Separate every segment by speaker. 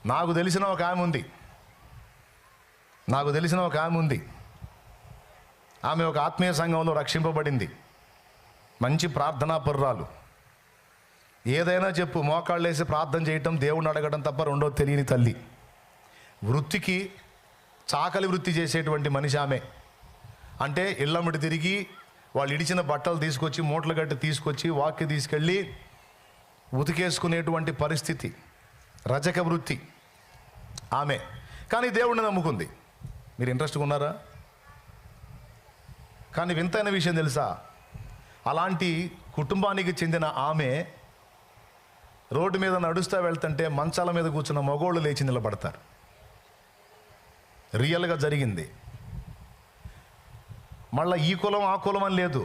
Speaker 1: నాకు తెలిసిన ఒక ఆమె ఉంది. ఆమె ఒక ఆత్మీయ సంఘంలో రక్షింపబడింది. మంచి ప్రార్థనాపరురాలు. ఏదైనా చెప్పు, మోకాళ్ళు వేసి ప్రార్థన చేయటం, దేవుణ్ణి అడగడం తప్ప రెండో తెలియని తల్లి. వృత్తికి చాకలి వృత్తి చేసేటువంటి మనిషి ఆమె. అంటే ఇళ్ళమ్మటి తిరిగి వాళ్ళు ఇడిచిన బట్టలు తీసుకొచ్చి, మూటలు గట్టి తీసుకొచ్చి, వాక్కి తీసుకెళ్ళి ఉతికేసుకునేటువంటి పరిస్థితి, రజక వృత్తి ఆమె. కానీ దేవుణ్ణి నమ్ముకుంది. మీరు ఇంట్రెస్ట్గా ఉన్నారా? కానీ వింతైన విషయం తెలుసా? అలాంటి కుటుంబానికి చెందిన ఆమె రోడ్డు మీద నడుస్తూ వెళ్తుంటే మంచాల మీద కూర్చున్న మగోళ్ళు లేచి నిలబడతారు. రియల్గా జరిగింది. మళ్ళీ ఈ కులం ఆ కులం అని లేదు.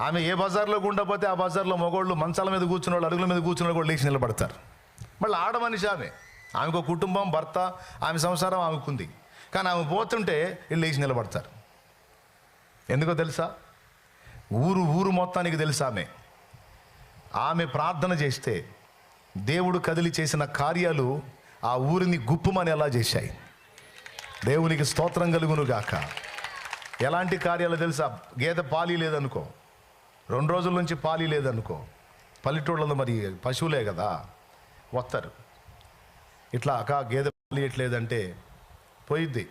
Speaker 1: ఆమె ఏ బజార్లో గుండా పోతే ఆ బజార్లో మగోళ్ళు మంచాల మీద కూర్చున్న వాళ్ళు, అరుగుల మీద కూర్చున్న వాళ్ళు లేచి నిలబడతారు. మళ్ళీ ఆడ మనిషి ఆమెకు కుటుంబం, భర్త, ఆమె సంసారం ఆమెకుంది. కానీ ఆమె పోతుంటే వీళ్ళు లేచి నిలబడతారు. ఎందుకో తెలుసా? ఊరు మొత్తానికి తెలుసా ఆమె ప్రార్థన చేస్తే దేవుడు కదిలి చేసిన కార్యాలు ఆ ఊరిని గుప్పుమని ఎలా చేశాయి. దేవునికి స్తోత్రం కలుగును గాక. ఎలాంటి కార్యాలు తెలుసా? గేదె పాలి లేదనుకో, 2 రోజుల నుంచి పాలి లేదనుకో, పల్లెటూళ్ళలో మరి పశువులే కదా వస్తారు. ఇట్లా గేదె పాలి ఎట్లేదంటే పోయిద్ది,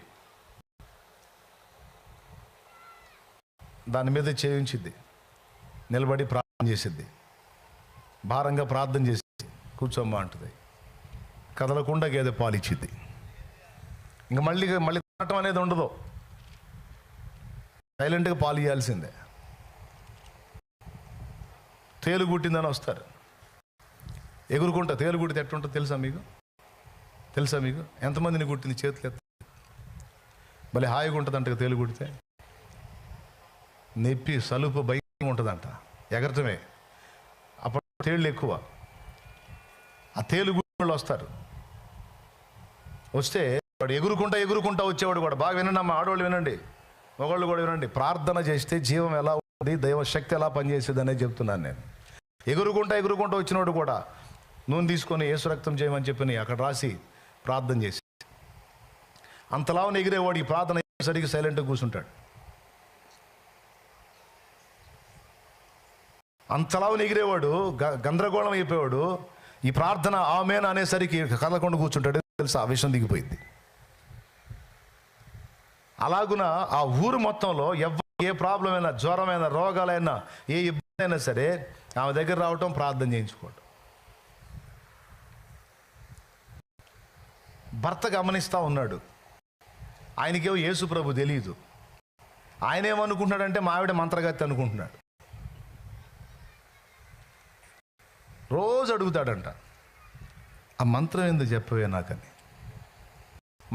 Speaker 1: దాని మీద చేయించిద్ది, నిలబడి ప్రార్థన చేసిద్ది, భారంగా ప్రార్థన చేసి కూర్చోమ్మా అంటుంది. కదలకుండా గేదె పాలు ఇచ్చిద్ది. ఇంక మళ్ళీ తినటం అనేది ఉండదు, సైలెంట్గా పాలు ఇవ్వాల్సిందే. తేలు కుట్టిందని వస్తారు, ఎగురుకుంటా. తేలు కుట్టితే ఎట్టుంటుంది తెలుసా మీకు? ఎంతమందిని కుట్టింది? చేతులు ఎత్త. భలే హాయిగా ఉంటుంది అంట తేలు కుడితే. నొప్పి, సలుపు, భయం ఉంటుందంట, ఎగరటమే. అప్పుడు తేళ్ళు ఎక్కువ. ఆ తేలు గుళ్ళు వస్తారు. వస్తే వాడు ఎగురుకుంటా వచ్చేవాడు కూడా. బాగా వినండి అమ్మ, ఆడవాళ్ళు వినండి, మగవాళ్ళు కూడా వినండి. ప్రార్థన చేస్తే జీవం ఎలా ఉంది, దైవ శక్తి ఎలా పనిచేసేది అనేది చెప్తున్నాను నేను. ఎగురుకుంటా వచ్చినవాడు కూడా నూనె తీసుకొని యేసు రక్తం చేయమని చెప్పి అక్కడ రాసి ప్రార్థన చేసి, అంతలావని ఎగిరేవాడు ఈ ప్రార్థన సరిగ్గా సైలెంట్గా కూర్చుంటాడు. అంతలావని ఎగిరేవాడు గందరగోళం అయిపోయాడు. ఈ ప్రార్థన ఆమేన్ అనేసరికి కదలకుండా కూర్చుంటాడు. తెలుసా? ఆ విషయం దిగిపోయింది. అలాగున ఆ ఊరు మొత్తంలో ఏ ప్రాబ్లం అయినా, జ్వరమైనా, రోగాలైనా, ఏ ఇబ్బంది అయినా సరే ఆమె దగ్గర రావటం, ప్రార్థన చేయించుకోవటం. భర్త గమనిస్తూ ఉన్నాడు. ఆయనకేమో యేసు ప్రభు తెలియదు. ఆయన ఏమనుకుంటున్నాడంటే మా ఆవిడ మంత్రగత్తి అనుకుంటున్నాడు. రోజు అడుగుతాడంట, ఆ మంత్రం ఎందుకు చెప్పవే నాకని.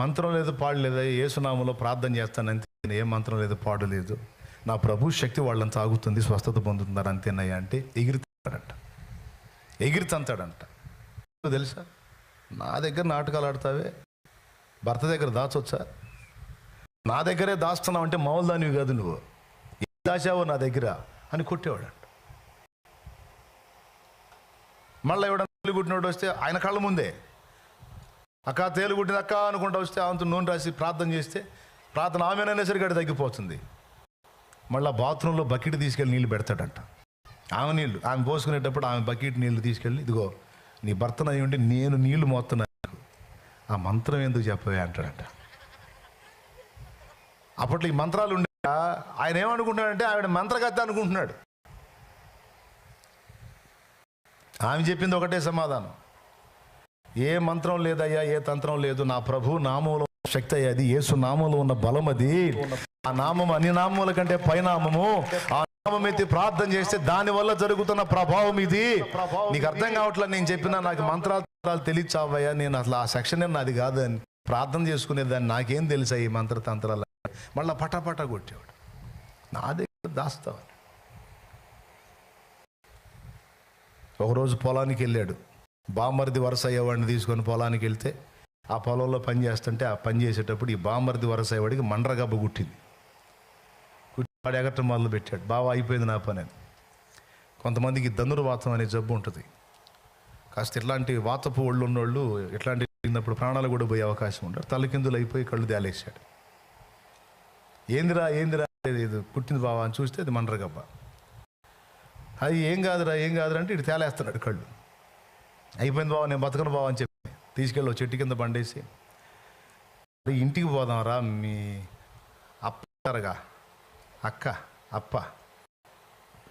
Speaker 1: మంత్రం లేదు, పాడు లేదా, యేసునామంలో ప్రార్థన చేస్తానంతే, ఏ మంత్రం లేదు, పాడు లేదు, నా ప్రభు శక్తి వాళ్ళని తాగుతుంది, స్వస్థత పొందుతున్నారు అంతేనయ్యా అంటే ఎగిరితంతాడంట. తెలుసా? నా దగ్గర నాటకాలు ఆడతావే, భర్త దగ్గర దాచొచ్చా? నా దగ్గరే దాస్తున్నావు అంటే మామూలు దానివి కాదు, నువ్వు ఏం దాచావో నా దగ్గర అని కొట్టేవాడంట. మళ్ళీ ఎవడన్నా తేలు కుట్టినోడు వస్తే ఆయన కళ్ళ ముందే అక్క తేలు కుట్టింది అక్క అనుకుంటా వస్తే ఆమెతో నూనె రాసి ప్రార్థన చేస్తే ప్రార్థన ఆమెననేసరికి అక్కడ తగ్గిపోతుంది. మళ్ళీ బాత్రూంలో బకెట్ తీసుకెళ్ళి నీళ్ళు పెడతాడంట. ఆమె పోసుకునేటప్పుడు ఆమె బకెట్ నీళ్ళు తీసుకెళ్ళి, ఇదిగో నీ భర్తనై ఉండి నేను నీళ్లు మోస్తున్నాను, ఆ మంత్రం ఎందుకు చెప్పవే అంటాడంట. అప్పట్లో ఈ మంత్రాలు ఉండే ఆయన ఏమనుకుంటున్నాడంటే ఆవిడ మంత్రగత్త అనుకుంటున్నాడు. ఆమె చెప్పింది ఒకటే సమాధానం, ఏ మంత్రం లేదయ్యా, ఏ తంత్రం లేదు, నా ప్రభు నామంలో శక్తి అయ్యా, అది యేసు నామంలో ఉన్న బలం, అది ఆ నామం అన్ని నామముల కంటే పైనామము, ఆ నామం ఎత్తి ప్రార్థన చేస్తే దాని వల్ల జరుగుతున్న ప్రభావం ఇది. నీకు అర్థం కావట్లేదు నేను చెప్పినా, నాకు మంత్రాలు తెలియచావయ్యా, నేను అసలు ఆ సెక్షన్ నాది కాదు అని ప్రార్థన చేసుకునేదాన్ని, నాకేం తెలుసా ఈ మంత్రతంత్రాలు. మళ్ళీ పటాపటా కొట్టేవాడు, నా దగ్గర దాస్తావని. ఒకరోజు పొలానికి వెళ్ళాడు, బామ్మర్ది వరుస అయ్యేవాడిని తీసుకొని పొలానికి వెళ్తే ఆ పొలంలో పని చేస్తుంటే, ఆ పని చేసేటప్పుడు ఈ బామ్మర్ది వరుస అయ్యేవాడికి మండ్రగబ్బ కుట్టింది. వాడు ఎగటం మొదలు పెట్టాడు, బాగా అయిపోయింది నా పని అని. కొంతమందికి ధనుర్వాతం అనే జబ్బు ఉంటుంది. కాస్త ఇట్లాంటి వాతపు ఒళ్ళు ఉన్నోళ్ళు, ఇట్లాంటి జరిగినప్పుడు ప్రాణాలు కూడా పోయే అవకాశం ఉంటాడు. తలకిందులు అయిపోయి కళ్ళు దేలేశాడు. ఏందిరా ఇది పుట్టింది బావా అని చూస్తే అది మండ్రగబ్బ. అది ఏం కాదురా అంటే ఇటు తేలేస్తున్నాడు కళ్ళు. అయిపోయింది బావ, నేను బతకను బావ అని చెప్పి తీసుకెళ్ళి చెట్టు కింద బండేసి, ఇంటికి పోదాంరా, మీ అప్పగా అప్ప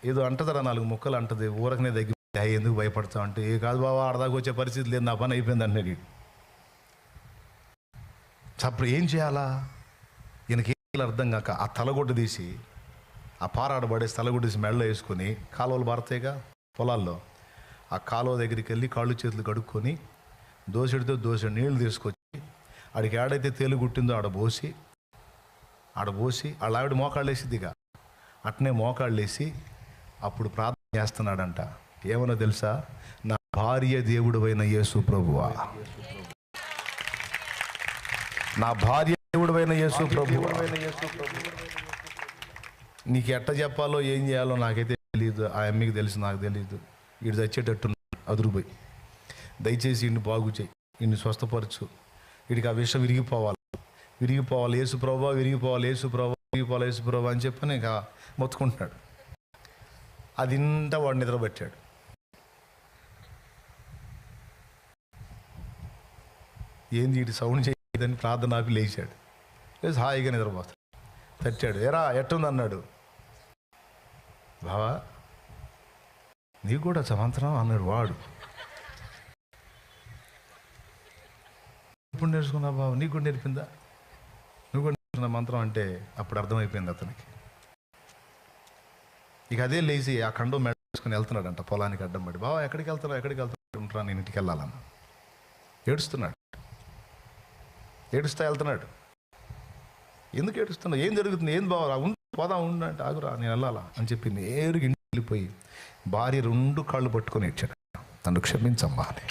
Speaker 1: ఏదో అంటదరా, 4 ముక్కలు అంటది, ఊరకనే దగ్గర ఎందుకు భయపడతావు అంటే, ఏ కాదు బావా, ఆడదాకా వచ్చే పరిస్థితి లేదు, నా పని అయిపోయింది అంటున్నాడు. అప్పుడు ఏం చేయాలా, ఈయనకి అర్థం కాక ఆ తలగొడ్డు తీసి, ఆ పారాడబడేసి తలగొడ్డు తీసి మెడలో వేసుకొని, కాలువలు బారతాయిగా పొలాల్లో, ఆ కాలువ దగ్గరికి వెళ్ళి కాళ్ళు చేతులు కడుక్కొని దోసెడితో నీళ్లు తీసుకొచ్చి ఆడికి ఏడైతే తేలు గుట్టిందో ఆడబోసి వాళ్ళ ఆవిడ మోకాళ్ళు వేసిద్దిగా, అట్నే మోకాళ్ళు వేసి అప్పుడు ప్రార్థన చేస్తున్నాడంట. ఏమన్నా తెలుసా, నా భార్య దేవుడు అయిన యేసు ప్రభువా, నా భార్య దేవుడు అయిన యేసు ప్రభువా, నీకు ఎట్ట చెప్పాలో ఏం చేయాలో నాకైతే తెలియదు, ఆ అమ్మకి తెలుసు, నాకు తెలియదు. వీడు చచ్చేటట్టు అదురుపోయి, దయచేసి ఇన్ని బాగు చేయి, ఇన్ని స్వస్థపరచు, వీడికి ఆ విషయం విరిగిపోవాలి యేసు ప్రభువా, యేసు ప్రభువా అని చెప్పని ఇక మొత్తుకుంటున్నాడు. అది ఇంత వాడు నిద్రపట్టాడు. ఏంది వీటి సౌండ్ చేయదని ప్రార్థన ఆపి లేచాడు. లేచి హాయిగా నిద్రపోతాడు. తట్టాడు, ఎరా ఎట్టుంది అన్నాడు. బావా నీకు కూడా మంత్రం అన్నాడు వాడు. ఇప్పుడు నేర్చుకున్నా బావ, నీకు కూడా నేర్పిందా, నువ్వు కూడా నేర్చుకున్న మంత్రం అంటే అప్పుడు అర్థమైపోయింది అతనికి. ఇక అదే లేచి ఆ కండం మెడ వేసుకుని వెళ్తున్నాడంట పొలానికి అడ్డం పడి. బావా ఎక్కడికి వెళ్తున్నా, నేను ఇంటికి వెళ్ళాలన్న. ఏడుస్తా వెళ్తున్నాడు. ఎందుకు ఏడుస్తున్నావు, ఏం జరుగుతుంది, ఏం బావా, పోదాం ఉండు అంటే, ఆగురా నేను వెళ్ళాలా అని చెప్పి నేరుగా ఇంటికి వెళ్ళిపోయి భార్య 2 కాళ్ళు పట్టుకొని ఏడ్చాడు, నన్ను క్షమించమ్మా అని.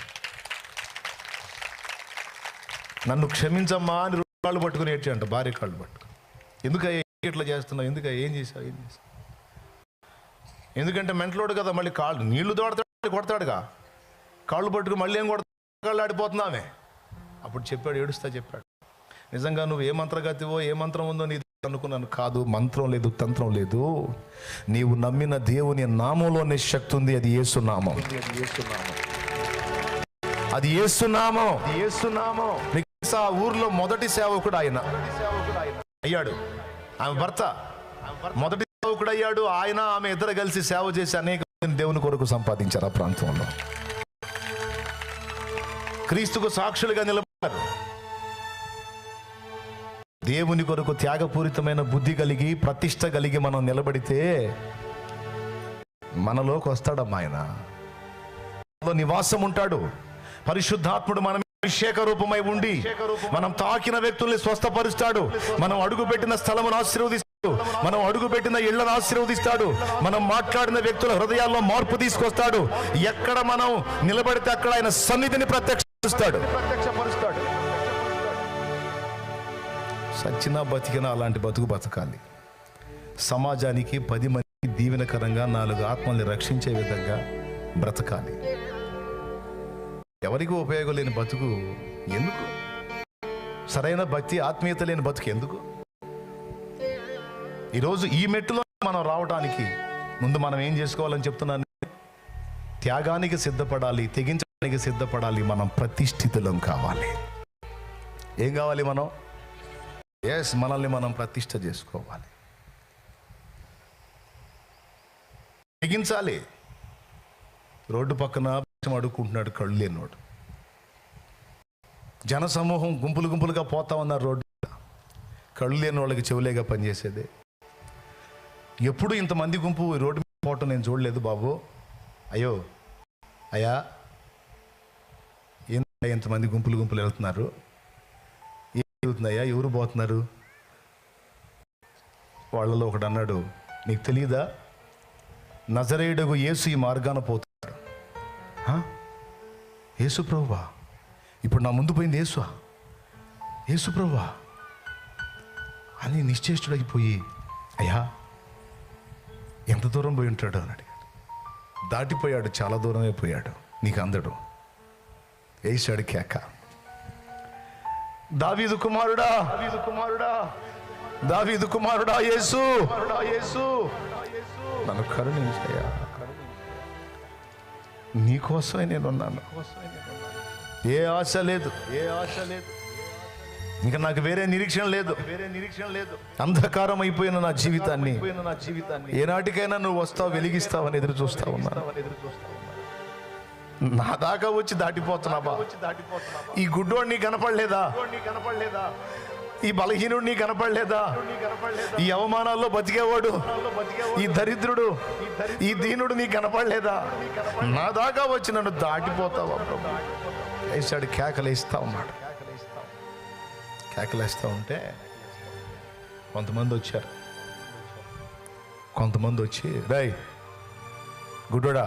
Speaker 1: నన్ను క్షమించమ్మా అని 2 కాళ్ళు పట్టుకొని ఏడ్చాడంట, భార్య కాళ్ళు పట్టుకొని. ఎందుకయ్యా ఇట్లా చేస్తున్నావు, ఎందుకయ్యా ఏం చేసావు. ఎందుకంటే మెంటలోడు కదా, మళ్ళీ కాళ్ళు నీళ్లు తోడతాడు, కొడతాడుగా, కాళ్ళు పట్టుకుని మళ్ళీ ఏం కొడతాడు, కాళ్ళు ఆడిపోతున్నామే. అప్పుడు చెప్పాడు, ఏడుస్తా చెప్పాడు, నిజంగా నువ్వు ఏ మంత్రగతివో ఏ మంత్రం ఉందో నీ అనుకున్నాను. కాదు, మంత్రం లేదు, తంత్రం లేదు, నీవు నమ్మిన దేవుని నామంలోనే శక్తి ఉంది. అది యేసు నామం. ఆ ఊర్లో మొదటి సేవకుడు ఆయన అయ్యాడు. ఆమె భర్త మొదటి సేవకుడు అయ్యాడు. ఆయన ఆమె ఇద్దరు కలిసి సేవ చేసి అనేక దేవుని కొరకు సంపాదించారు. ఆ ప్రాంతంలో క్రీస్తుకు సాక్షులుగా నిలబడ్డారు. దేవుని కొరకు త్యాగపూరితమైన బుద్ధి కలిగి ప్రతిష్ట కలిగి మనం నిలబడితే మనలోకి వస్తాడమ్మా. ఆయన నివాసం ఉంటాడు. పరిశుద్ధాత్ముడు మన అభిషేక రూపమై ఉండి మనం తాకిన వ్యక్తుల్ని స్వస్థపరుస్తాడు. మనం అడుగుపెట్టిన స్థలమును ఆశీర్వదిస్తాడు. మనం అడుగుపెట్టిన ఇళ్లను ఆశీర్వదిస్తాడు. మనం మాట్లాడిన వ్యక్తుల హృదయాల్లో మార్పు తీసుకొస్తాడు. ఎక్కడ మనం నిలబడితే అక్కడ ఆయన సన్నిధిని ప్రత్యక్షపరుస్తాడు. సచ్చినా బతికినా అలాంటి బతకాలి. సమాజానికి 10 మందికి దీవెనకరంగా 4 ఆత్మల్ని రక్షించే విధంగా బ్రతకాలి. ఎవరికి ఉపయోగం లేని బతుకు ఎందుకు? సరైన భక్తి ఆత్మీయత లేని బతుకు ఎందుకు? ఈరోజు ఈ మెట్టులో మనం రావడానికి ముందు మనం ఏం చేసుకోవాలని చెప్తున్నాను. త్యాగానికి సిద్ధపడాలి, తెగించడానికి సిద్ధపడాలి. మనం ప్రతిష్ఠితులం కావాలి. ఏం కావాలి మనం? మనల్ని మనం ప్రతిష్ఠ చేసుకోవాలి, తెగించాలి. రోడ్డు పక్కన అడుక్కుంటున్నాడు కళ్ళు లేనివాడు. జనసమూహం గుంపులుగా పోతా ఉన్నారు రోడ్డు. కళ్ళు లేని వాళ్ళకి చెవులేగా పనిచేసేదే. ఎప్పుడు ఇంతమంది గుంపు రోడ్డు మీద పోవటం నేను చూడలేదు బాబు. అయ్యా ఎంతమంది గుంపులు వెళ్తున్నారు, ఏం జరుగుతుందయ్యా, ఎవరు పోతున్నారు? వాళ్ళలో ఒకడు అన్నాడు, నీకు తెలియదా, నజరేయుడగు యేసు ఈ మార్గాన పోతున్నాడు. యేసు ప్రభువా? ఇప్పుడు నా ముందు పోయింది యేసు ప్రభువా అని నిశ్చేష్టుడైపోయి, అయ్యా ఎంత దూరం పోయి ఉంటాడు అని అడిగాడు. దాటిపోయాడు, చాలా దూరమే పోయాడు, నీకు అందడు. వేసాడు కేక. దావీదు కుమారుడా, దావీదు కుమారుడా, దావీదు కుమారుడా యేసు, యేసు నన్ను కరుణించయ్యా, నీకోసమే నేనున్నాను. ఏ ఆశ లేదు, ఏ ఆశ లేదు, ఇంకా నాకు వేరే నిరీక్షణ లేదు, వేరే నిరీక్షణ లేదు. అంధకారం అయిపోయిన నా జీవితాన్ని ఏనాటికైనా నువ్వు వస్తావు, వెలిగిస్తావని ఎదురు చూస్తా ఉన్నాను. నా దాకా వచ్చి దాటిపోతున్నావా? ఈ గుడ్డోడు నీ కనపడలేదా? ఈ బలహీనుడు నీ కనపడలేదా? ఈ అవమానాల్లో బతికేవాడు, ఈ దరిద్రుడు, ఈ దీనుడు నీ కనపడలేదా? నా దాకా వచ్చి నన్ను దాటిపోతావా ప్రభు? వేసాడు, కేకలేస్తా ఉన్నాడు. కేకలేస్తూ ఉంటే కొంతమంది వచ్చారు. కొంతమంది వచ్చి, రేయ్ గుడ్డోడా,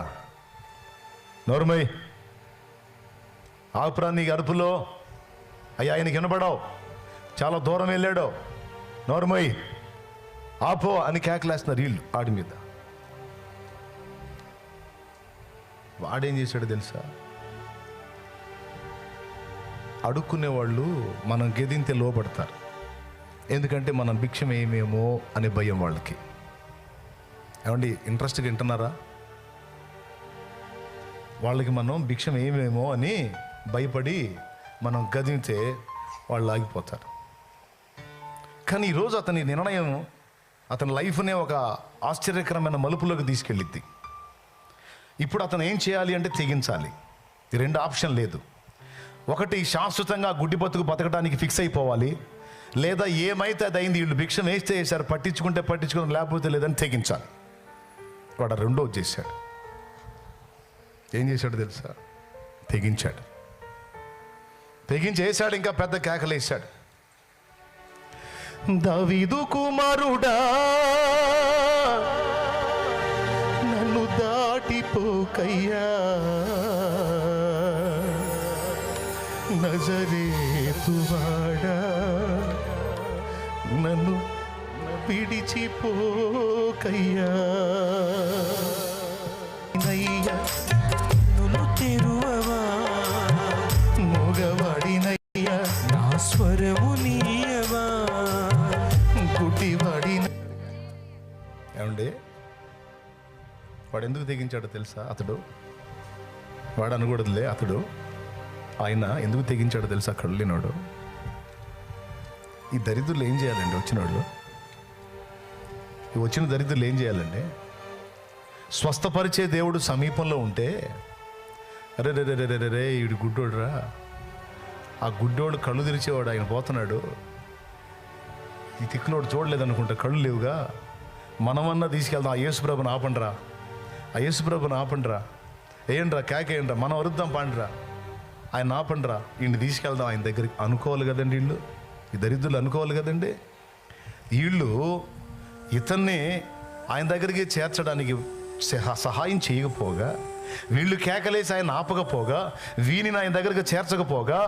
Speaker 1: నోరుమై, ఆపురా నీ అరుపులో, అయ్యా ఆయనకి వినపడావు, చాలా దూరం వెళ్ళాడు, నోరుమై ఆపో అని కేకలేస్తున్నారు వీళ్ళు ఆడి మీద. వాడేం చేశాడు తెలుసా? అడుక్కునేవాళ్ళు మనం గెదింతే లోపడతారు, ఎందుకంటే మనం భిక్షం ఏమేమో అనే భయం వాళ్ళకి. ఏమండి, ఇంట్రెస్ట్గా వింటున్నారా? వాళ్ళకి మనం భిక్షం ఏమేమో అని భయపడి మనం గదింతే వాళ్ళు ఆగిపోతారు. కానీ ఈరోజు అతని నిర్ణయం అతని లైఫ్నే ఒక ఆశ్చర్యకరమైన మలుపులోకి తీసుకెళ్ళిద్ది. ఇప్పుడు అతను ఏం చేయాలి అంటే తెగించాలి. ఈ రెండు ఆప్షన్ లేదు. ఒకటి, శాశ్వతంగా గుడ్డి బతుకు బతకడానికి ఫిక్స్ అయిపోవాలి, లేదా ఏమైతే అది అయింది, వీళ్ళు భిక్షం వేస్తే వేశారు, పట్టించుకుంటే పట్టించుకుని, లేకపోతే లేదని తెగించాలి. వాడు రెండోది చేశాడు. ఏం చేశాడు తెలుసా? తెగించాడు. తెగించేశాడు, ఇంకా పెద్ద కేకలేశాడు. దావీదు కుమారుడా, నన్ను దాటిపోకయ్యా, నజరేతువాడా, నన్ను విడిచిపోకయ్యా,
Speaker 2: నన్ను తెరువవా,
Speaker 1: మగవాడినయ్యా,
Speaker 2: నా స్వరము నీయవా,
Speaker 1: గుడ్డివాడిన. ఏమండి, వాడు ఎందుకు తెగించాడో తెలుసా? వాడు అనకూడదులే, ఆయన ఎందుకు తెగించాడో తెలుసా? కళ్ళినోడు. ఈ దరిద్రులు ఏం చేయాలండి? వచ్చిన దరిద్రులు ఏం చేయాలండి? స్వస్థపరిచే దేవుడు సమీపంలో ఉంటే, అరే రే రే రే రే రే వీడు గుడ్డోడురా, ఆ గుడ్డోడు కళ్ళు తెరిచేవాడు, ఆయన పోతున్నాడు, ఈ తిక్కునోడు చూడలేదనుకుంటా, కళ్ళు లేవుగా, మనమన్నా తీసుకెళ్దాం, ఆ యేసుప్రభుని ఆపండిరా, ఆ యేసుప్రభుని ఆపండిరా, వేయండిరా, కేకేయండిరా, మనం వరుద్దాం పాండిరా, ఆయన ఆపండిరా, వీడిని తీసుకెళ్దాం ఆయన దగ్గరికి అనుకోవాలి కదండి. వీళ్ళు ఈ దరిద్రులు అనుకోవాలి కదండి. వీళ్ళు ఇతన్ని ఆయన దగ్గరికి చేర్చడానికి సహాయం చేయకపోగా, వీళ్ళు కేకలేసి ఆయన ఆపకపోగా, వీనిని ఆయన దగ్గరికి చేర్చకపోగా,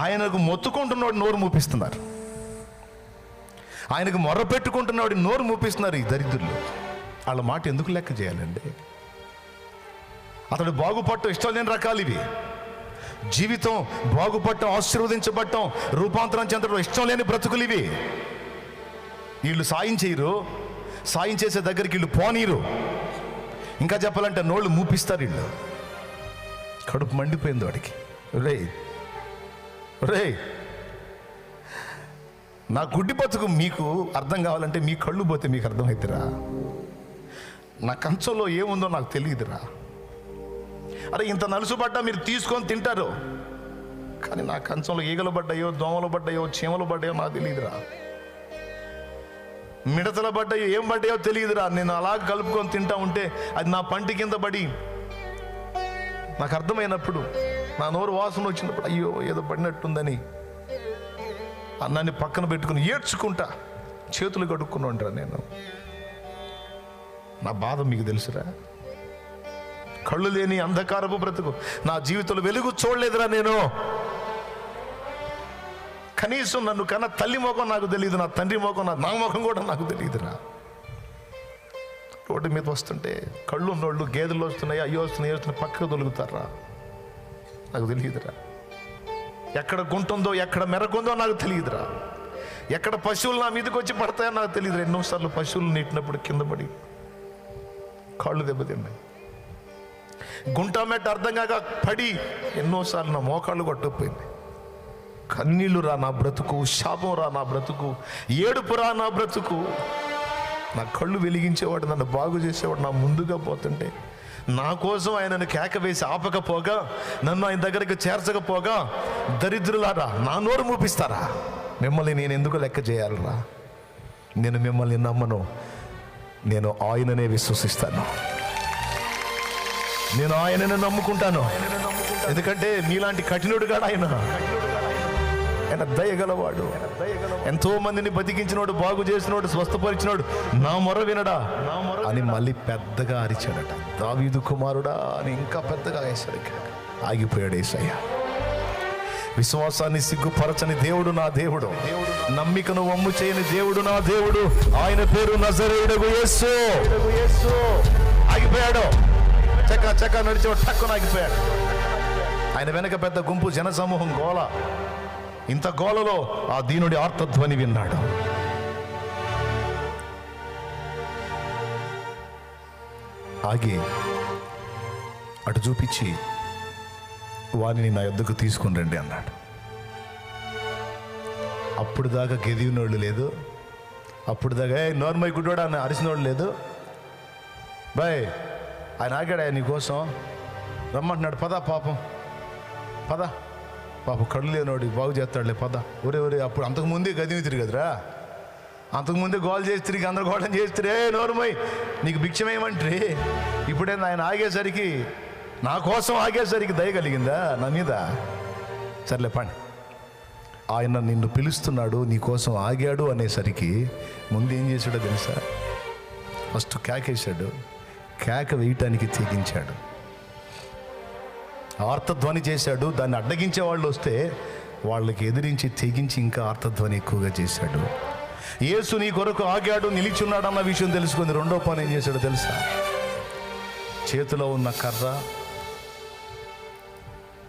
Speaker 1: ఆయనకు మొత్తుకుంటున్నవాడు నోరు మూపిస్తున్నారు, ఆయనకు మొర్ర పెట్టుకుంటున్నవాడు నోరు మూపిస్తున్నారు. ఈ దరిద్రులు వాళ్ళ మాట ఎందుకు లెక్క చేయాలండి? అతడు బాగుపడటం ఇష్టం లేని రకాలు ఇవి. జీవితం బాగుపడటం, ఆశీర్వదించబడటం, రూపాంతరం చెందడం ఇష్టం లేని బ్రతుకులు ఇవి. వీళ్ళు సాయం చేయరు, సాయం చేసే దగ్గరికి వీళ్ళు పోనీరు, ఇంకా చెప్పాలంటే నోళ్ళు మూపిస్తారు. వీళ్ళు కడుపు మండిపోయింది వాడికి. రే నా గుడ్డి బతుకు మీకు అర్థం కావాలంటే మీ కళ్ళు పోతే మీకు అర్థమవుతురా? నా కంచంలో ఏముందో నాకు తెలియదురా. అరే ఇంత నలుసుబడ్డా మీరు తీసుకొని తింటారు, కానీ నా కంచంలో ఈగలు పడ్డాయో, దోమలు పడ్డాయో, చీమలు పడ్డాయో నాకు తెలియదురా. మిడతలు పడ్డాయో, ఏం పడ్డాయో తెలియదురా. నేను అలా కలుపుకొని తింటా ఉంటే అది నా పంటి కింద పడి నాకు అర్థమైనప్పుడు, నా నోరు వాసన వచ్చినప్పుడు, అయ్యో ఏదో పడినట్టుందని అన్నాన్ని పక్కన పెట్టుకుని ఏడ్చుకుంటా చేతులు కడుక్కుని ఉంటారా. నేను నా బాధ మీకు తెలుసురా. కళ్ళు లేని అంధకారపు బ్రతుకు, నా జీవితంలో వెలుగు చూడలేదురా. నేను కనీసం నన్ను కన్నా తల్లి ముఖం నాకు తెలియదు, నా తండ్రి ముఖం, నా ముఖం కూడా నాకు తెలియదురా. రోడ్డు మీద వస్తుంటే కళ్ళు ఉన్నోళ్ళు గేదెలు వస్తున్నాయి, అయ్యో వస్తున్నాయి, వస్తున్నాయి, పక్కకు తొలుగుతారా, నాకు తెలియదురా. ఎక్కడ గుంటుందో ఎక్కడ మెరకుందో నాకు తెలియదురా, ఎక్కడ పశువులు నా మీదకి వచ్చి పడతాయో నాకు తెలియదురా. ఎన్నోసార్లు పశువులు నీటినప్పుడు కింద పడి కాళ్ళు దెబ్బతిన్నాయి. గుంట మెట్ట అర్థం కాక పడి ఎన్నోసార్లు నా మోకాళ్ళు కొట్టుకుపోయింది. కన్నీళ్ళు రా నా బ్రతుకు, శాపం రా నా బ్రతుకు, ఏడుపు రా నా బ్రతుకు. నా కళ్ళు వెలిగించేవాడు, నన్ను బాగు చేసేవాడు నా ముందుగా పోతుంటే నా కోసం ఆయనను కేక వేసి ఆపకపోగా, నన్ను ఆయన దగ్గరికి చేర్చకపోగా, దరిద్రులారా నా నోరు మూపిస్తారా? మిమ్మల్ని నేను ఎందుకు లెక్క చేయాలరా? నేను మిమ్మల్ని నమ్మను, నేను ఆయననే విశ్వసిస్తాను, నేను ఆయననే నమ్ముకుంటాను. ఎందుకంటే మీలాంటి కఠినుడుగా ఆయన దయగలవాడు. ఎంతో మందిని బతికించినోడు, బాగు చేసినోడు, స్వస్థపరిచినోడు. నా మొర వినడా అని మళ్ళీ పెద్దగా అరిచాడట. దావీదు కుమారుడా అని ఇంకా పెద్దగా వేశాడు. ఆగిపోయాడు యేసయ్య. విశ్వాసాన్ని సిగ్గుపరచని దేవుడు నా దేవుడు, నమ్మికను వమ్ము చేయని దేవుడు నా దేవుడు. ఆయన పేరు నజరేయుడగు యేసు. ఆగిపోయాడు. చక్క నడిచేవాడు టక్కున ఆగిపోయాడు. ఆయన వెనక పెద్ద గుంపు, జనసమూహం, గోల. ఇంత గోలలో ఆ దీనుడి ఆర్తధ్వని విన్నాడు. ఆగి అటు చూపించి వారిని నా యొద్దకు తీసుకుని రండి అన్నాడు. అప్పుడు దాకా గెదివినోళ్ళు లేదు, అప్పుడు దాకా నోర్మై గుడ్డోడా అని అరిసినోళ్ళు లేదు. బాయ్ ఆయన ఆగాడా నీకోసం రమ్మంటున్నాడు. పద పాపం, పద పాపం, కళ్ళు లేనోడి బాగు చేస్తాడులే, పద. ఒరే అప్పుడు అంతకుముందే గదివి తిరిగదురా, అంతకుముందే గోల్ చేసి తిరిగి గందరగోళం చేస్తే నోరుమై నీకు భిక్షమేమంటే. ఇప్పుడే ఆయన ఆగేసరికి, నా కోసం ఆగేసరికి దయ కలిగిందా నా మీద? సర్లే పండి. ఆయన నిన్ను పిలుస్తున్నాడు, నీ కోసం ఆగాడు అనేసరికి ముందు ఏం చేశాడో తెలుసా? ఫస్ట్ కేకేశాడు. కేక వేయటానికి తెగించాడు, ఆర్తధ్వని చేశాడు. దాన్ని అడ్డగించే వాళ్ళు వస్తే వాళ్ళకి ఎదిరించి తెగించి ఇంకా ఆర్తధ్వని ఎక్కువగా చేశాడు. యేసు నీ కొరకు ఆగాడు, నిలిచున్నాడు అన్న విషయం తెలుసుకుంది. రెండో పని ఏం చేశాడో తెలుసా? చేతిలో ఉన్న కర్ర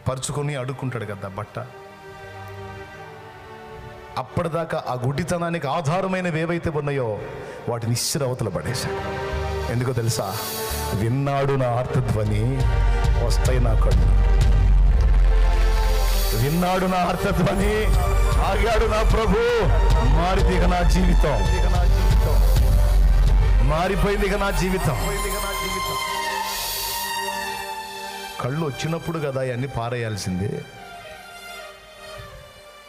Speaker 1: పరుచుకొని అడుక్కుంటాడు కదా బట్ట, అప్పటిదాకా ఆ గుడ్డితనానికి ఆధారమైనవి ఏవైతే ఉన్నాయో వాటిని ఇస్సిరి అవతల పడేశాడు. ఎందుకో తెలుసా? విన్నాడు నా ఆర్తధ్వని, వస్తాయి నా కళ్ళు. విన్నాడు నా ఆర్తధ్వని, ఆగాడు నా ప్రభు. మారిపోయింది ఇక నా జీవితం, మారిపోయింది ఇక నా జీవితం. కళ్ళు వచ్చినప్పుడు కదా అవన్నీ పారేయాల్సింది.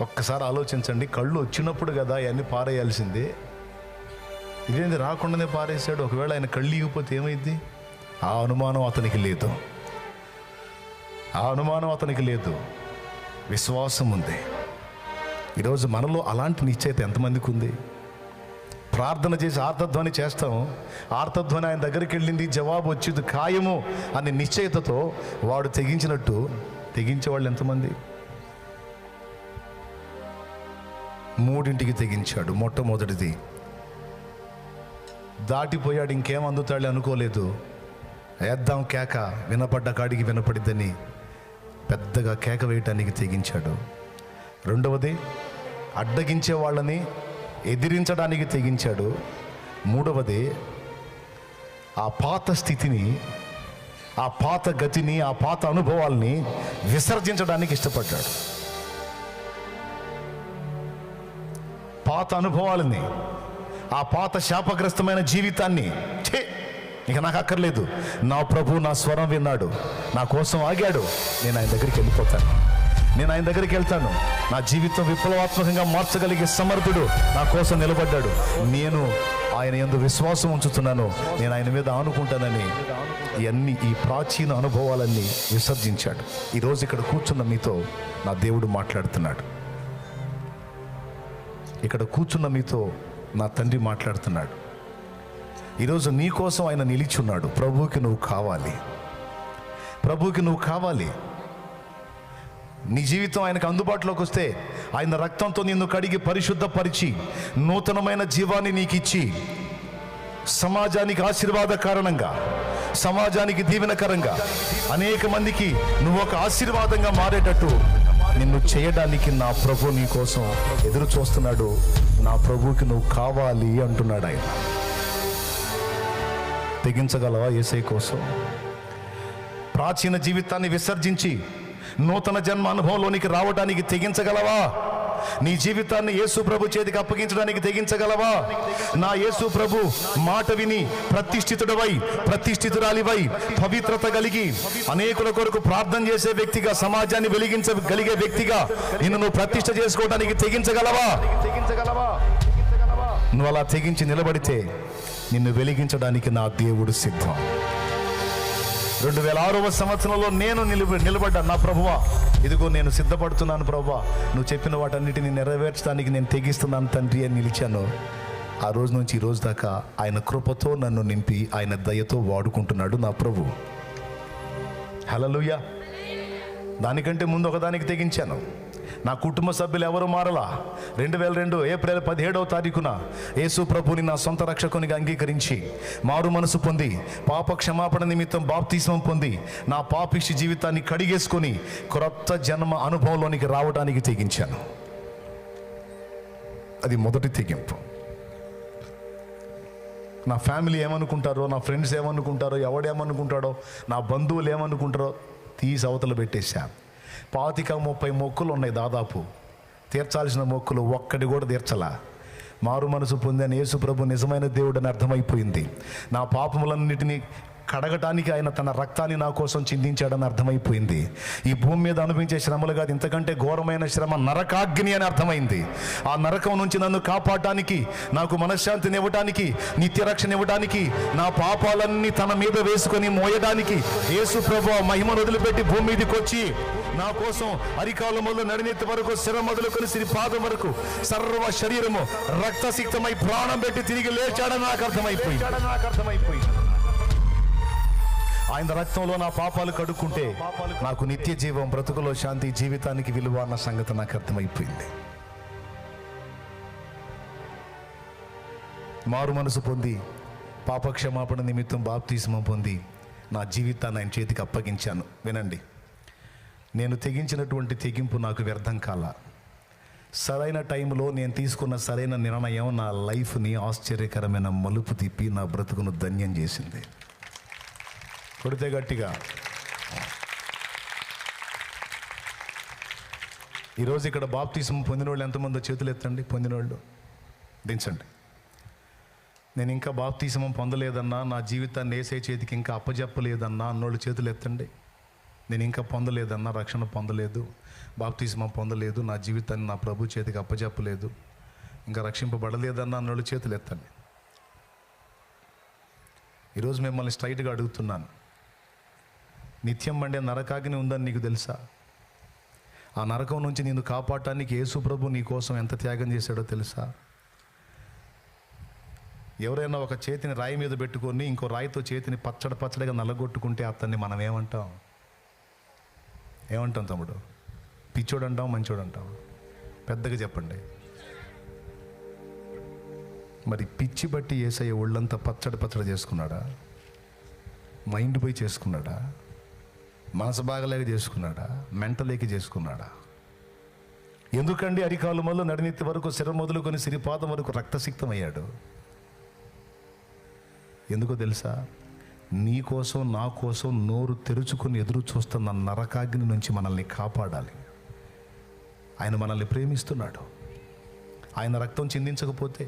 Speaker 1: ఒక్కసారి ఆలోచించండి, కళ్ళు వచ్చినప్పుడు కదా అవన్నీ పారేయాల్సింది. ఇదేంది రాకుండానే పారేశాడు? ఒకవేళ ఆయన కళ్ళు ఇగిపోతే ఏమైంది? ఆ అనుమానం అతనికి లేదు, ఆ అనుమానం అతనికి లేదు. విశ్వాసం ఉంది. ఈరోజు మనలో అలాంటి నిశ్చయిత ఎంతమందికి ఉంది? ప్రార్థన చేసి ఆర్తధ్వని చేస్తాం, ఆర్తధ్వని ఆయన దగ్గరికి వెళ్ళింది, జవాబు వచ్చింది ఖాయము అనే నిశ్చయితతో వాడు తెగించినట్టు తెగించే వాళ్ళు ఎంతమంది? 3 తెగించాడు. మొట్టమొదటిది దాటిపోయాడు, ఇంకేం అందుతాడు అనుకోలేదు. వేద్దాం కేక, వినపడ్డ కాడికి వినపడిద్దని పెద్దగా కేక వేయటానికి తెగించాడు. రెండవది అడ్డగించే వాళ్ళని ఎదిరించడానికి తెగించాడు. మూడవది ఆ పాత స్థితిని, ఆ పాత గతిని, ఆ పాత అనుభవాల్ని విసర్జించడానికి ఇష్టపడ్డాడు. పాత అనుభవాలని, ఆ పాత శాపగ్రస్తమైన జీవితాన్ని ఇక నాకు అక్కర్లేదు, నా ప్రభు నా స్వరం విన్నాడు, నా కోసం ఆగాడు, నేను ఆయన దగ్గరికి వెళ్ళిపోతాను, నేను ఆయన దగ్గరికి వెళ్తాను. నా జీవితం విప్లవాత్మకంగా మార్చగలిగే సమర్థుడు నా కోసం నిలబడ్డాడు, నేను ఆయన యందు విశ్వాసం ఉంచుతున్నాను, నేను ఆయన మీద ఆనుకుంటానని ఈ ప్రాచీన అనుభవాలన్నీ విసర్జించాడు. ఈరోజు ఇక్కడ కూర్చున్న మీతో నా దేవుడు మాట్లాడుతున్నాడు. ఇక్కడ కూర్చున్న మీతో నా తండ్రి మాట్లాడుతున్నాడు. ఈరోజు నీ కోసం ఆయన నిలిచున్నాడు. ప్రభువుకి నువ్వు కావాలి, ప్రభువుకి నువ్వు కావాలి. నీ జీవితం ఆయనకు అందుబాటులోకి వస్తే ఆయన రక్తంతో నిన్ను కడిగి పరిశుద్ధపరిచి నూతనమైన జీవాన్ని నీకు ఇచ్చి సమాజానికి ఆశీర్వాద కారణంగా, సమాజానికి దీవెనకరంగా, అనేక మందికి నువ్వు ఒక ఆశీర్వాదంగా మారేటట్టు నిన్ను చేయడానికి నా ప్రభు నీ కోసం ఎదురు చూస్తున్నాడు. నా ప్రభువుకి నువ్వు కావాలి అంటున్నాడు ఆయన. తెగించగలవా యేసయ్య కోసం? ప్రాచీన జీవితాన్ని విసర్జించి నూతన జన్మ అనుభవంలోనికి రావడానికి తెగించగలవా? నీ జీవితాన్ని యేసు ప్రభు చేతికి అప్పగించడానికి తెగించగలవా? నా యేసు ప్రభు మాట విని ప్రతిష్ఠితుడవై, ప్రతిష్ఠితురాలివై, పవిత్రత కలిగి అనేకుల కొరకు ప్రార్థన చేసే వ్యక్తిగా, సమాజాన్ని వెలిగించగలిగే వ్యక్తిగా నిన్ను నువ్వు ప్రతిష్ఠ చేసుకోవడానికి తెగించగలవా? నువ్వు అలా తెగించి నిలబడితే నిన్ను వెలిగించడానికి నా దేవుడు సిద్ధం. 2006వ సంవత్సరంలో నేను నిలబడ్డా. నా ప్రభువా, ఇదిగో నేను సిద్ధపడుతున్నాను ప్రభువా, నువ్వు చెప్పిన వాటన్నిటిని నెరవేర్చడానికి నేను తెగిస్తున్నాను తండ్రి అని నిలిచాను. ఆ రోజు నుంచి ఈ రోజు దాకా ఆయన కృపతో నన్ను నింపి ఆయన దయతో వాడుకుంటున్నాడు నా ప్రభు. హల్లెలూయా. దానికంటే ముందు ఒకదానికి తెగించాను. నా కుటుంబ సభ్యులు ఎవరు మారలా. 2002 ఏప్రిల్ 17వ తారీఖున యేసు ప్రభుని నా సొంత రక్షకునిగా అంగీకరించి మారు మనసు పొంది పాప క్షమాపణ నిమిత్తం బాప్తిస్మం పొంది నా పాపిష్టి జీవితాన్ని కడిగేసుకొని క్రొత్త జన్మ అనుభవంలోనికి రావడానికి తెగించాను. అది మొదటి తెగింపు. నా ఫ్యామిలీ ఏమనుకుంటారో, నా ఫ్రెండ్స్ ఏమనుకుంటారో, ఎవడేమనుకుంటాడో, నా బంధువులు ఏమనుకుంటారో తీసి అవతల పెట్టేశా. 25-30 మొక్కులు ఉన్నాయి దాదాపు. తీర్చాల్సిన మొక్కులు ఒక్కటి కూడా తీర్చలా. మారు మనసు పొందని యేసు ప్రభు నిజమైన దేవుడని అర్థమైపోయింది. నా పాపములన్నిటినీ కడగటానికి ఆయన తన రక్తాన్ని నా కోసం చిందించాడని అర్థమైపోయింది. ఈ భూమి మీద అనిపించే శ్రమలు కాదు, ఇంతకంటే ఘోరమైన శ్రమ నరకాగ్ని అని అర్థమైంది. ఆ నరకం నుంచి నన్ను కాపాడటానికి, నాకు మనశ్శాంతిని ఇవ్వడానికి, నిత్యరక్షణ ఇవ్వడానికి, నా పాపాలన్నీ తన మీద వేసుకొని మోయడానికి యేసు ప్రభు మహిమను వదిలిపెట్టి భూమి మీదకి వచ్చి నా కోసం అరికాల మొదలు నడినెత్తి వరకు, శిర మొదలుకొని సిరి పాదం వరకు సర్వ శరీరము రక్తసిక్తమై ప్రాణం పెట్టి తిరిగి లేచాడని నాకు అర్థమైపోయింది. ఆయన రక్తంలో నా పాపాలు కడుక్కుంటే నాకు నిత్య జీవం, బ్రతుకులో శాంతి, జీవితానికి విలువ అన్న సంగతి నాకు అర్థమైపోయింది. మారు మనసు పొంది పాపక్షమాపణ నిమిత్తం బాప్తిస్మం పొంది నా జీవితాన్ని ఆయన చేతికి అప్పగించాను. వినండి, నేను తెగించినటువంటి తెగింపు నాకు వ్యర్థం కాల. సరైన టైంలో నేను తీసుకున్న సరైన నిర్ణయం నా లైఫ్ని ఆశ్చర్యకరమైన మలుపు తిప్పి నా బ్రతుకును ధన్యం చేసింది. కొడితే గట్టిగా. ఈరోజు ఇక్కడ బాప్తిస్మం పొందిన వాళ్ళు ఎంతమందో చేతులు ఎత్తండి. పొందిన వాళ్ళు దించండి. నేను ఇంకా బాప్తిస్మం పొందలేదన్నా, నా జీవితాన్ని యేసయ్య చేతికి ఇంకా అప్పజెప్పలేదన్నా అన్నోళ్ళు చేతులు ఎత్తండి. నేను ఇంకా పొందలేదన్నా, రక్షణ పొందలేదు, బాప్తిస్మం పొందలేదు, నా జీవితాన్ని నా ప్రభు చేతికి అప్పజెప్పలేదు, ఇంకా రక్షింపబడలేదన్నా అన్నోళ్ళు చేతులు ఎత్తండి. ఈరోజు మిమ్మల్ని స్ట్రైట్గా అడుగుతున్నాను, నిత్యం మండే నరకాగ్ని ఉందని నీకు తెలుసా? ఆ నరకం నుంచి నిన్ను కాపాడటానికి యేసు ప్రభు నీ కోసం ఎంత త్యాగం చేశాడో తెలుసా? ఎవరైనా ఒక చేతిని రాయి మీద పెట్టుకొని ఇంకో రాయితో చేతిని పచ్చడిగా నల్లగొట్టుకుంటే అతన్ని మనం ఏమంటాం తమ్ముడు? పిచ్చోడు అంటాం, మంచోడు అంటాం? పెద్దగా చెప్పండి. మరి పిచ్చి బట్టి యేసయ్య ఒళ్ళంతా పచ్చడి చేసుకున్నాడా? మైండ్ పోయి చేసుకున్నాడా? మనసు బాగలేక చేసుకున్నాడా? మెంటలేకి చేసుకున్నాడా? ఎందుకండి అరికాలు మొదలు నడినెత్తి వరకు, శిర మొదలుకొని సిరిపాదం వరకు రక్తసిక్తమయ్యాడు? ఎందుకో తెలుసా? నీ కోసం, నా కోసం నోరు తెరుచుకొని ఎదురు చూస్తున్న నరకాగ్ని నుంచి మనల్ని కాపాడాలి. ఆయన మనల్ని ప్రేమిస్తున్నాడు. ఆయన రక్తం చిందించకపోతే,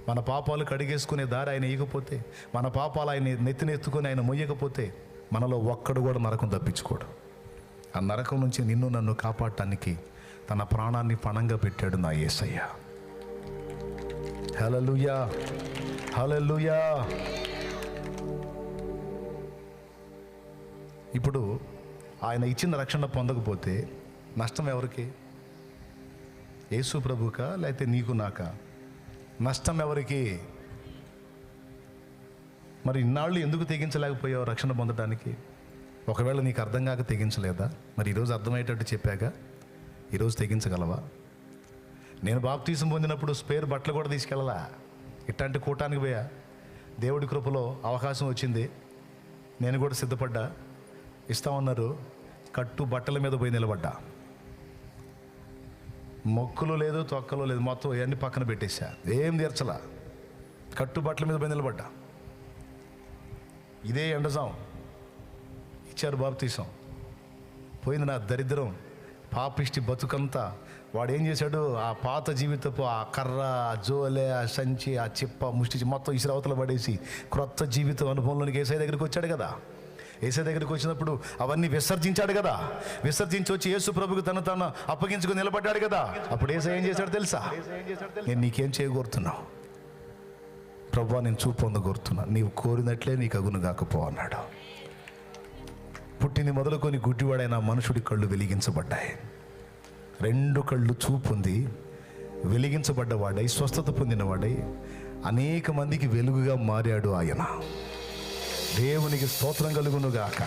Speaker 1: మన పాపాలు కడిగేసుకునే దారి ఆయన ఇవ్వకపోతే, మన పాపాలు ఆయన నెత్తినెత్తుకొని ఆయన మొయ్యకపోతే మనలో ఒక్కడు కూడా నరకం తప్పించుకోడు. ఆ నరకం నుంచి నిన్ను నన్ను కాపాడటానికి తన ప్రాణాన్ని పణంగా పెట్టాడు నా యేసయ్య. హల్లెలూయా, హల్లెలూయా. ఇప్పుడు ఆయన ఇచ్చిన రక్షణ పొందకపోతే నష్టం ఎవరికి? యేసు ప్రభుకా లేకపోతే నీకు నాకా? నష్టం ఎవరికి? మరి ఇన్నాళ్ళు ఎందుకు తెగించలేకపోయావు రక్షణ పొందడానికి? ఒకవేళ నీకు అర్థం కాక తెగించలేదా? మరి ఈరోజు అర్థమయ్యేటట్టు చెప్పాక ఈరోజు తెగించగలవా? నేను బాప్తిసం పొందినప్పుడు స్పేర్ బట్టలు కూడా తీసుకెళ్ళలా. ఇట్లాంటి కూటానికి పోయా. దేవుడి కృపలో అవకాశం వచ్చింది, నేను కూడా సిద్ధపడ్డా. ఇస్తామన్నారు, కట్టు బట్టల మీద పోయి నిలబడ్డా. మొక్కులు లేదు, తొక్కలు లేదు, మొత్తం ఇవన్నీ పక్కన పెట్టేశా. ఏం తీర్చలా, కట్టుబట్టల మీద పోయి నిలబడ్డా. ఇదే ఎండజాం ఇచ్చారు బాప్తీసం. పోయింది నా దరిద్రం, పాపిష్టి బతుకంతా. వాడు ఏం చేశాడు, ఆ పాత జీవితపు ఆ కర్ర, ఆ జోలే, ఆ సంచి, ఆ చిప్ప, ముష్టి మొత్తం ఇసురవతల పడేసి క్రొత్త జీవితం అనుభవంలోనికి ఏసై దగ్గరికి వచ్చాడు కదా. ఏసై దగ్గరికి వచ్చినప్పుడు అవన్నీ విసర్జించాడు కదా. విసర్జించి వచ్చి యేసు ప్రభుకు తను అప్పగించుకుని నిలబడ్డాడు కదా. అప్పుడు ఏసై ఏం చేశాడు తెలుసా? నేను నీకేం చేయగోరుతున్నావు ప్రభువా, నేను చూపు పొందగోరుతున్నా, నీవు కోరినట్లే నీకు అగును కాకపో అన్నాడు. పుట్టింది మొదలుకొని గుడ్డివాడైన మనుషుడి కళ్ళు వెలిగించబడ్డాయి. 2 కళ్ళు చూపుంది, వెలిగించబడ్డవాడై, స్వస్థత పొందినవాడై అనేక మందికి వెలుగుగా మారాడు ఆయన. దేవునికి స్తోత్రం కలుగునుగాక.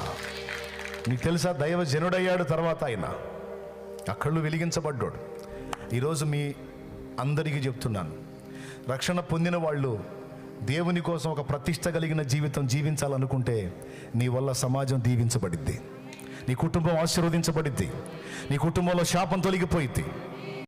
Speaker 1: మీకు తెలుసా, దైవ జనుడయ్యాడు తర్వాత ఆయన. ఆ కళ్ళు వెలిగించబడ్డాడు. ఈరోజు మీ అందరికీ చెప్తున్నాను, రక్షణ పొందిన వాళ్ళు దేవుని కోసం ఒక ప్రతిష్ట కలిగిన జీవితం జీవించాలనుకుంటే నీ వల్ల సమాజం దీవించబడిద్ది, నీ కుటుంబం ఆశీర్వదించబడిద్ది, నీ కుటుంబంలో శాపం తొలగిపోయిద్ది.